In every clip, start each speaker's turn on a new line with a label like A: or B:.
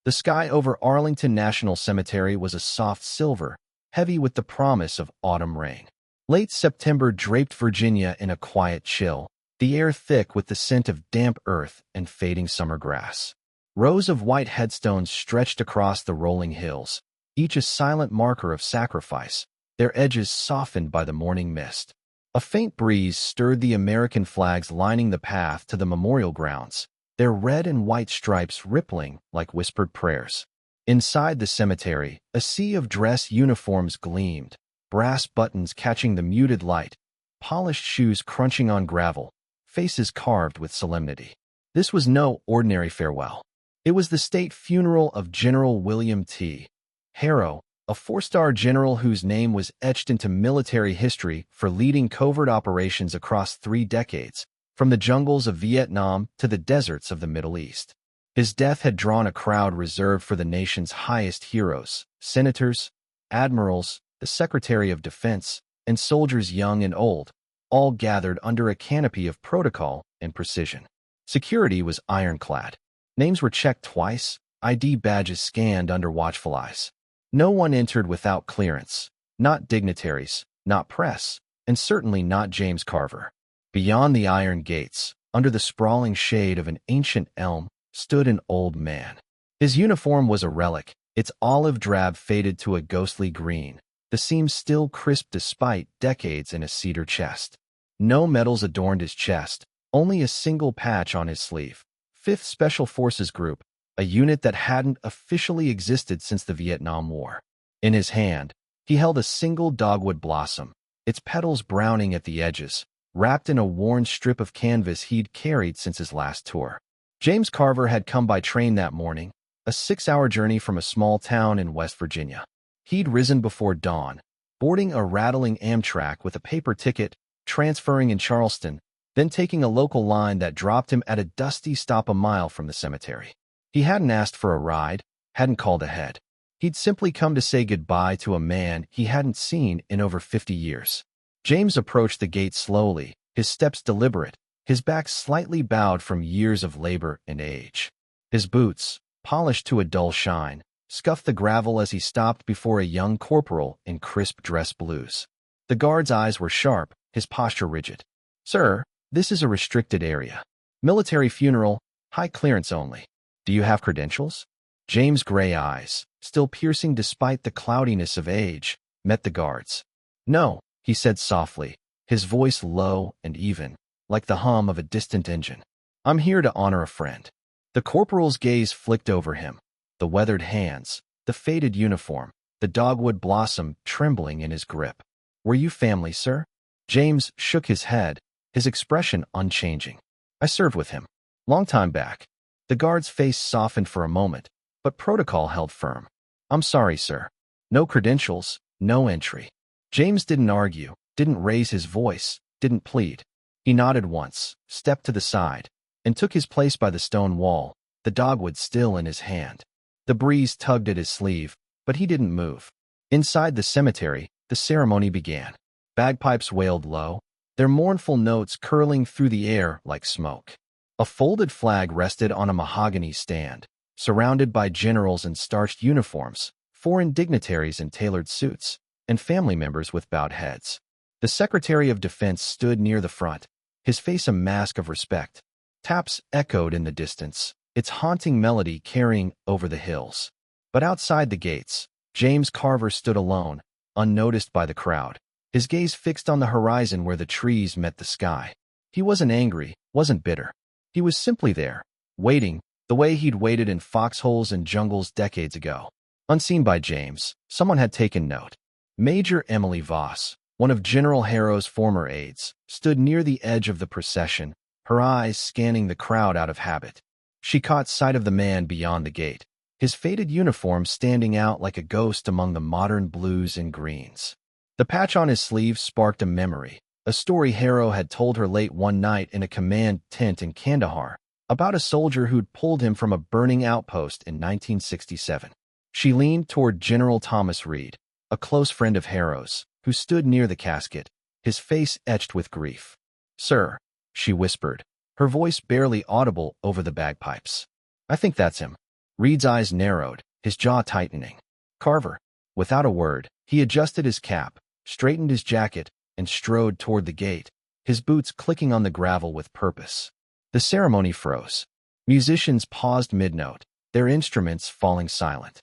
A: The sky over Arlington National Cemetery was a soft silver, heavy with the promise of autumn rain. Late September draped Virginia in a quiet chill, the air thick with the scent of damp earth and fading summer grass. Rows of white headstones stretched across the rolling hills, each a silent marker of sacrifice, their edges softened by the morning mist. A faint breeze stirred the American flags lining the path to the memorial grounds, their red and white stripes rippling like whispered prayers. Inside the cemetery, a sea of dress uniforms gleamed, brass buttons catching the muted light, polished shoes crunching on gravel, faces carved with solemnity. This was no ordinary farewell. It was the state funeral of General William T. Harrow, a four-star general whose name was etched into military history for leading covert operations across 3 decades, from the jungles of Vietnam to the deserts of the Middle East. His death had drawn a crowd reserved for the nation's highest heroes, senators, admirals, the Secretary of Defense, and soldiers young and old, all gathered under a canopy of protocol and precision. Security was ironclad. Names were checked twice, ID badges scanned under watchful eyes. No one entered without clearance, not dignitaries, not press, and certainly not James Carver. Beyond the iron gates, under the sprawling shade of an ancient elm, stood an old man. His uniform was a relic, its olive drab faded to a ghostly green, the seams still crisp despite decades in a cedar chest. No medals adorned his chest, only a single patch on his sleeve. 5th Special Forces Group, a unit that hadn't officially existed since the Vietnam War. In his hand, he held a single dogwood blossom, its petals browning at the edges, wrapped in a worn strip of canvas he'd carried since his last tour. James Carver had come by train that morning, a 6-hour journey from a small town in West Virginia. He'd risen before dawn, boarding a rattling Amtrak with a paper ticket, transferring in Charleston, then taking a local line that dropped him at a dusty stop a mile from the cemetery. He hadn't asked for a ride, hadn't called ahead. He'd simply come to say goodbye to a man he hadn't seen in over 50 years. James approached the gate slowly, his steps deliberate, his back slightly bowed from years of labor and age. His boots, polished to a dull shine, scuffed the gravel as he stopped before a young corporal in crisp dress blues. The guard's eyes were sharp, his posture rigid. "Sir, this is a restricted area. Military funeral, high clearance only. Do you have credentials?" James' gray eyes, still piercing despite the cloudiness of age, met the guard's. "No," he said softly, his voice low and even, like the hum of a distant engine. "I'm here to honor a friend." The corporal's gaze flicked over him, the weathered hands, the faded uniform, the dogwood blossom trembling in his grip. "Were you family, sir?" James shook his head, his expression unchanging. "I served with him. Long time back." The guard's face softened for a moment, but protocol held firm. "I'm sorry, sir. No credentials, no entry." James didn't argue, didn't raise his voice, didn't plead. He nodded once, stepped to the side, and took his place by the stone wall, the dogwood still in his hand. The breeze tugged at his sleeve, but he didn't move. Inside the cemetery, the ceremony began. Bagpipes wailed low, their mournful notes curling through the air like smoke. A folded flag rested on a mahogany stand, surrounded by generals in starched uniforms, foreign dignitaries in tailored suits, and family members with bowed heads. The Secretary of Defense stood near the front, his face a mask of respect. Taps echoed in the distance, its haunting melody carrying over the hills. But outside the gates, James Carver stood alone, unnoticed by the crowd, his gaze fixed on the horizon where the trees met the sky. He wasn't angry, wasn't bitter. He was simply there, waiting, the way he'd waited in foxholes and jungles decades ago. Unseen by James, someone had taken note. Major Emily Voss, one of General Harrow's former aides, stood near the edge of the procession, her eyes scanning the crowd out of habit. She caught sight of the man beyond the gate, his faded uniform standing out like a ghost among the modern blues and greens. The patch on his sleeve sparked a memory, a story Harrow had told her late one night in a command tent in Kandahar, about a soldier who'd pulled him from a burning outpost in 1967. She leaned toward General Thomas Reed, a close friend of Harrow's, who stood near the casket, his face etched with grief. "Sir," she whispered, her voice barely audible over the bagpipes. "I think that's him." Reed's eyes narrowed, his jaw tightening. Carver. Without a word, he adjusted his cap, straightened his jacket, and strode toward the gate, his boots clicking on the gravel with purpose. The ceremony froze. Musicians paused mid-note, their instruments falling silent.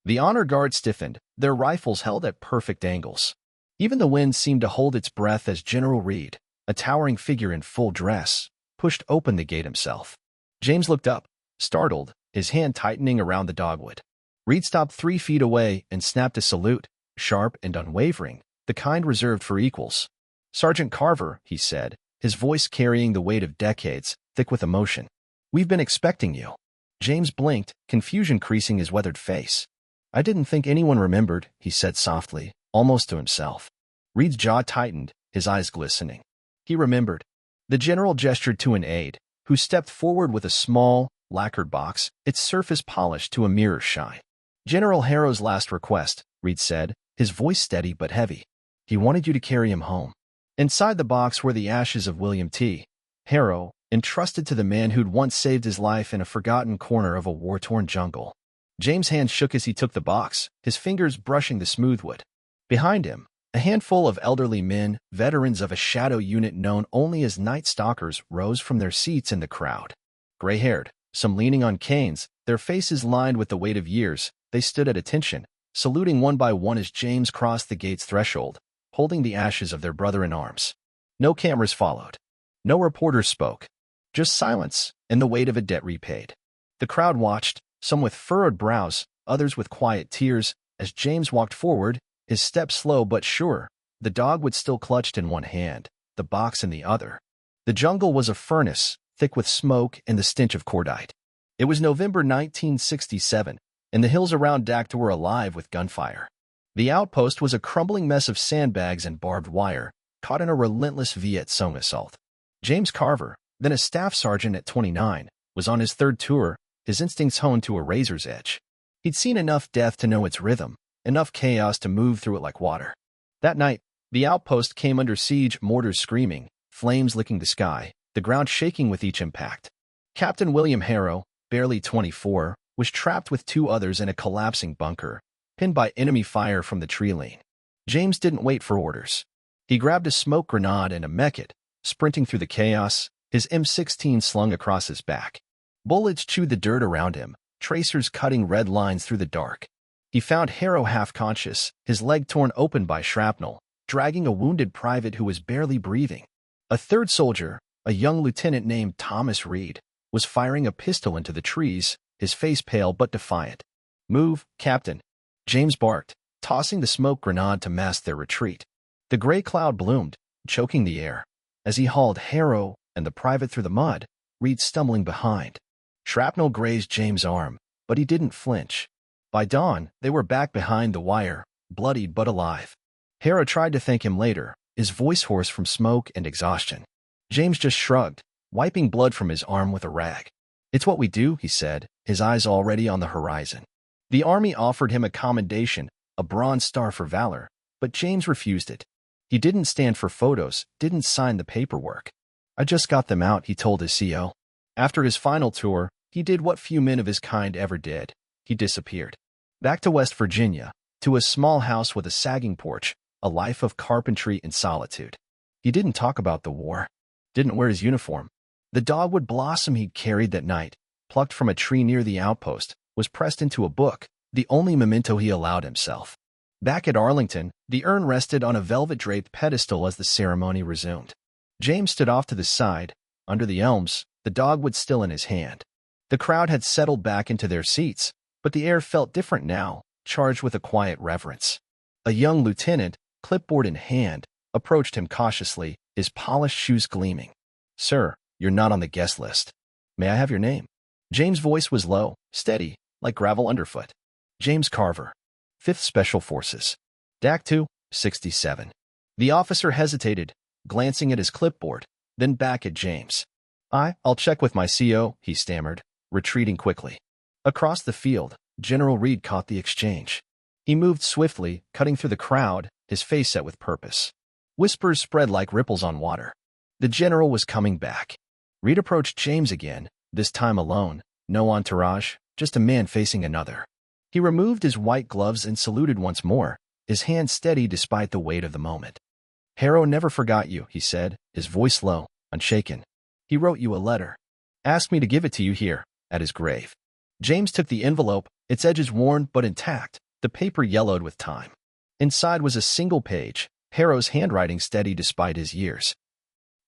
A: The honor guard stiffened, their rifles held at perfect angles. Even the wind seemed to hold its breath as General Reed, a towering figure in full dress, pushed open the gate himself. James looked up, startled, his hand tightening around the dogwood. Reed stopped 3 feet away and snapped a salute, sharp and unwavering, the kind reserved for equals. "Sergeant Carver," he said, his voice carrying the weight of decades, thick with emotion. "We've been expecting you." James blinked, confusion creasing his weathered face. "I didn't think anyone remembered," he said softly, almost to himself. Reed's jaw tightened, his eyes glistening. He remembered. The general gestured to an aide, who stepped forward with a small, lacquered box, its surface polished to a mirror shine. "General Harrow's last request," Reed said, his voice steady but heavy. "He wanted you to carry him home." Inside the box were the ashes of William T. Harrow, entrusted to the man who'd once saved his life in a forgotten corner of a war-torn jungle. James' hand shook as he took the box, his fingers brushing the smooth wood. Behind him, a handful of elderly men, veterans of a shadow unit known only as Night Stalkers, rose from their seats in the crowd. Gray-haired, some leaning on canes, their faces lined with the weight of years, they stood at attention, saluting one by one as James crossed the gate's threshold, holding the ashes of their brother in arms. No cameras followed. No reporters spoke. Just silence and the weight of a debt repaid. The crowd watched, some with furrowed brows, others with quiet tears, as James walked forward, his step slow but sure, the dogwood still clutched in one hand, the box in the other. The jungle was a furnace, thick with smoke and the stench of cordite. It was November 1967, and the hills around Dacta were alive with gunfire. The outpost was a crumbling mess of sandbags and barbed wire, caught in a relentless Viet Cong assault. James Carver, then a staff sergeant at 29, was on his 3rd tour, his instincts honed to a razor's edge. He'd seen enough death to know its rhythm, enough chaos to move through it like water. That night, the outpost came under siege, mortars screaming, flames licking the sky, the ground shaking with each impact. Captain William Harrow, barely 24, was trapped with 2 others in a collapsing bunker, pinned by enemy fire from the tree line. James didn't wait for orders. He grabbed a smoke grenade and a mech-it, sprinting through the chaos, his M16 slung across his back. Bullets chewed the dirt around him, tracers cutting red lines through the dark. He found Harrow half-conscious, his leg torn open by shrapnel, dragging a wounded private who was barely breathing. A 3rd soldier, a young lieutenant named Thomas Reed, was firing a pistol into the trees, his face pale but defiant. "Move, Captain," James barked, tossing the smoke grenade to mask their retreat. The gray cloud bloomed, choking the air. As he hauled Harrow and the private through the mud, Reed stumbling behind. Shrapnel grazed James' arm, but he didn't flinch. By dawn, they were back behind the wire, bloodied but alive. Harrow tried to thank him later, his voice hoarse from smoke and exhaustion. James just shrugged, wiping blood from his arm with a rag. "It's what we do," he said, his eyes already on the horizon. The army offered him a commendation, a Bronze Star for valor, but James refused it. He didn't stand for photos, didn't sign the paperwork. "I just got them out," he told his CO. After his final tour, he did what few men of his kind ever did. He disappeared. Back to West Virginia, to a small house with a sagging porch, a life of carpentry and solitude. He didn't talk about the war. Didn't wear his uniform. The dogwood blossom he'd carried that night, plucked from a tree near the outpost, was pressed into a book, the only memento he allowed himself. Back at Arlington, the urn rested on a velvet-draped pedestal as the ceremony resumed. James stood off to the side, under the elms, the dogwood still in his hand. The crowd had settled back into their seats, but the air felt different now, charged with a quiet reverence. A young lieutenant, clipboard in hand, approached him cautiously, his polished shoes gleaming. "Sir, you're not on the guest list. May I have your name?" James' voice was low, steady, like gravel underfoot. "James Carver, 5th Special Forces. DAC 2, 67. The officer hesitated, glancing at his clipboard, then back at James. I'll check with my CO, he stammered, retreating quickly. Across the field, General Reed caught the exchange. He moved swiftly, cutting through the crowd, his face set with purpose. Whispers spread like ripples on water. The general was coming back. Reed approached James again, this time alone, no entourage, just a man facing another. He removed his white gloves and saluted once more, his hand steady despite the weight of the moment. "Harrow never forgot you," he said, his voice low, unshaken. "He wrote you a letter. Asked me to give it to you here, at his grave." James took the envelope, its edges worn but intact, the paper yellowed with time. Inside was a single page, Harrow's handwriting steady despite his years.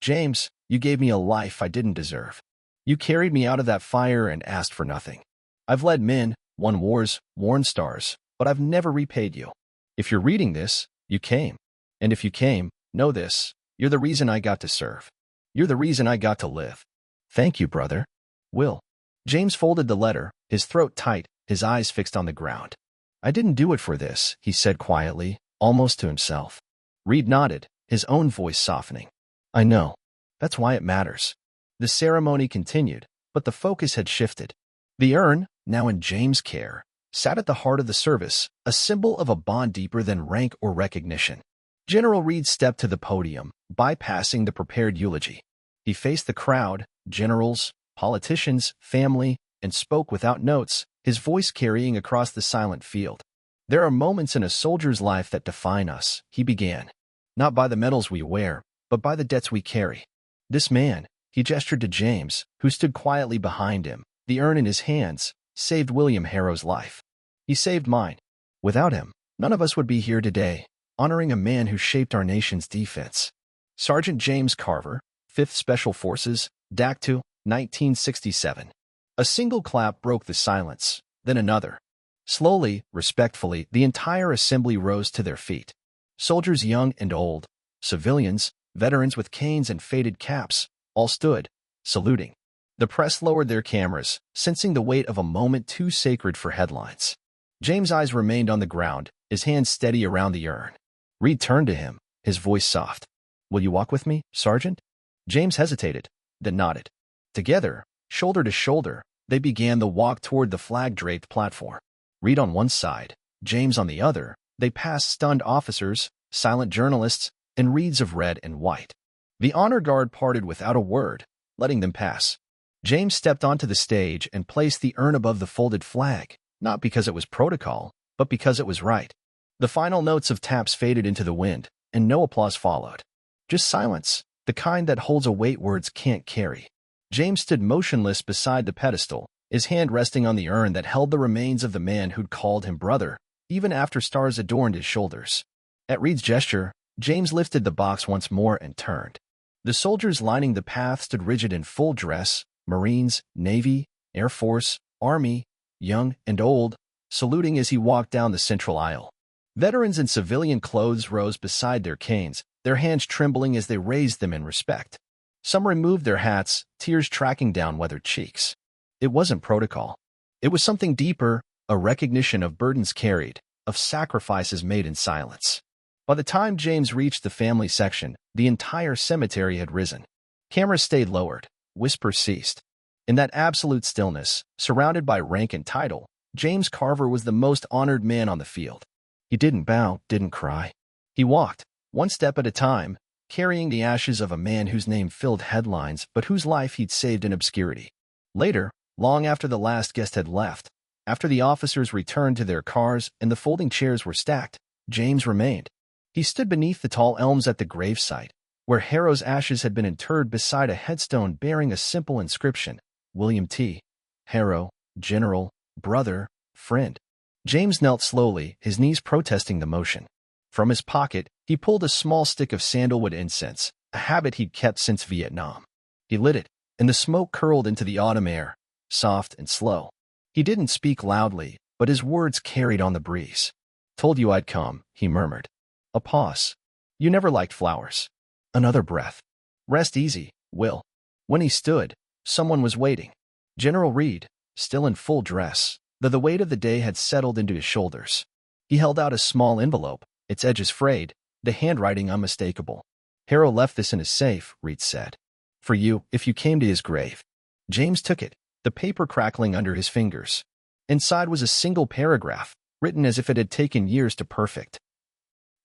A: "James, you gave me a life I didn't deserve. You carried me out of that fire and asked for nothing. I've led men, won wars, worn stars, but I've never repaid you. If you're reading this, you came. And if you came, know this, you're the reason I got to serve. You're the reason I got to live. Thank you, brother. Will." James folded the letter, his throat tight, his eyes fixed on the ground. "I didn't do it for this," he said quietly, almost to himself. Reed nodded, his own voice softening. "I know. That's why it matters." The ceremony continued, but the focus had shifted. The urn, now in James' care, sat at the heart of the service, a symbol of a bond deeper than rank or recognition. General Reed stepped to the podium, bypassing the prepared eulogy. He faced the crowd, generals, politicians, family, and spoke without notes, his voice carrying across the silent field. "There are moments in a soldier's life that define us," he began. "Not by the medals we wear, but by the debts we carry. This man," he gestured to James, who stood quietly behind him, the urn in his hands, "saved William Harrow's life. He saved mine. Without him, none of us would be here today, honoring a man who shaped our nation's defense." Sergeant James Carver, 5th Special Forces, Dactu, 1967. A single clap broke the silence, then another. Slowly, respectfully, the entire assembly rose to their feet. Soldiers young and old, civilians, veterans with canes and faded caps, all stood, saluting. The press lowered their cameras, sensing the weight of a moment too sacred for headlines. James' eyes remained on the ground, his hands steady around the urn. Reed turned to him, his voice soft. "Will you walk with me, Sergeant?" James hesitated, then nodded. Together, shoulder to shoulder, they began the walk toward the flag-draped platform. Reed on one side, James on the other, they passed stunned officers, silent journalists, and reeds of red and white. The honor guard parted without a word, letting them pass. James stepped onto the stage and placed the urn above the folded flag, not because it was protocol, but because it was right. The final notes of taps faded into the wind, and no applause followed. Just silence, the kind that holds a weight words can't carry. James stood motionless beside the pedestal, his hand resting on the urn that held the remains of the man who'd called him brother, even after stars adorned his shoulders. At Reed's gesture, James lifted the box once more and turned. The soldiers lining the path stood rigid in full dress, Marines, Navy, Air Force, Army, young and old, saluting as he walked down the central aisle. Veterans in civilian clothes rose beside their canes, their hands trembling as they raised them in respect. Some removed their hats, tears tracking down weathered cheeks. It wasn't protocol. It was something deeper, a recognition of burdens carried, of sacrifices made in silence. By the time James reached the family section, the entire cemetery had risen. Cameras stayed lowered, whispers ceased. In that absolute stillness, surrounded by rank and title, James Carver was the most honored man on the field. He didn't bow, didn't cry. He walked, one step at a time, carrying the ashes of a man whose name filled headlines but whose life he'd saved in obscurity. Later, long after the last guest had left, after the officers returned to their cars and the folding chairs were stacked, James remained. He stood beneath the tall elms at the gravesite, where Harrow's ashes had been interred beside a headstone bearing a simple inscription, William T. Harrow, General, Brother, Friend. James knelt slowly, his knees protesting the motion. From his pocket, he pulled a small stick of sandalwood incense, a habit he'd kept since Vietnam. He lit it, and the smoke curled into the autumn air, soft and slow. He didn't speak loudly, but his words carried on the breeze. "Told you I'd come," he murmured. A pause. "You never liked flowers." Another breath. "Rest easy, Will." When he stood, someone was waiting. General Reed, still in full dress, though the weight of the day had settled into his shoulders. He held out a small envelope, its edges frayed, the handwriting unmistakable. "Harrow left this in his safe," Reed said. "For you, if you came to his grave." James took it, the paper crackling under his fingers. Inside was a single paragraph, written as if it had taken years to perfect.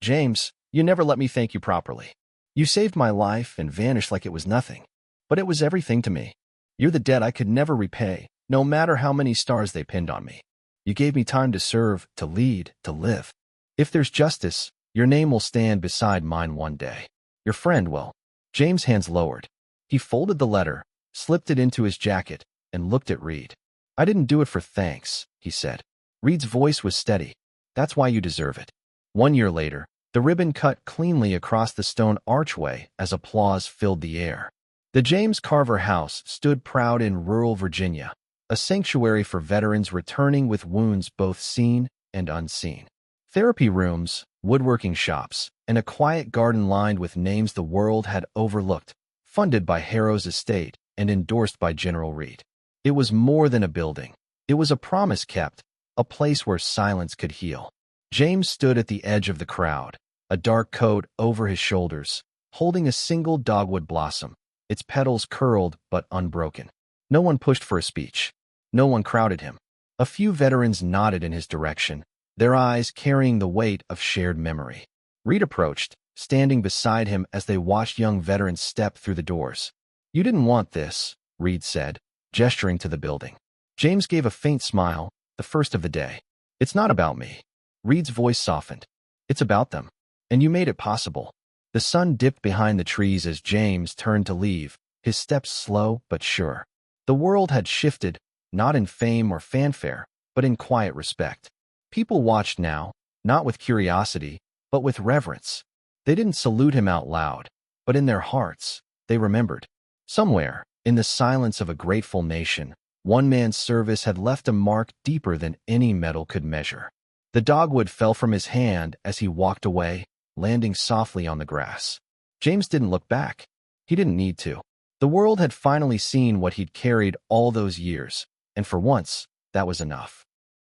A: "James, you never let me thank you properly. You saved my life and vanished like it was nothing. But it was everything to me. You're the debt I could never repay, no matter how many stars they pinned on me. You gave me time to serve, to lead, to live. If there's justice, your name will stand beside mine one day. Your friend will. James' hands lowered. He folded the letter, slipped it into his jacket, and looked at Reed. I didn't do it for thanks, he said. Reed's voice was steady. That's why you deserve it. 1 year later, the ribbon cut cleanly across the stone archway as applause filled the air. The James Carver House stood proud in rural Virginia, a sanctuary for veterans returning with wounds both seen and unseen. Therapy rooms, woodworking shops, and a quiet garden lined with names the world had overlooked, funded by Harrow's estate and endorsed by General Reed. It was more than a building. It was a promise kept, a place where silence could heal. James stood at the edge of the crowd, a dark coat over his shoulders, holding a single dogwood blossom, its petals curled but unbroken. No one pushed for a speech. No one crowded him. A few veterans nodded in his direction, their eyes carrying the weight of shared memory. Reed approached, standing beside him as they watched young veterans step through the doors. You didn't want this, Reed said, gesturing to the building. James gave a faint smile, the first of the day. It's not about me. Reed's voice softened. It's about them. And you made it possible. The sun dipped behind the trees as James turned to leave, his steps slow but sure. The world had shifted, not in fame or fanfare, but in quiet respect. People watched now, not with curiosity, but with reverence. They didn't salute him out loud, but in their hearts, they remembered. Somewhere, in the silence of a grateful nation, one man's service had left a mark deeper than any medal could measure. The dogwood fell from his hand as he walked away, landing softly on the grass. James didn't look back. He didn't need to. The world had finally seen what he'd carried all those years, and for once, that was enough.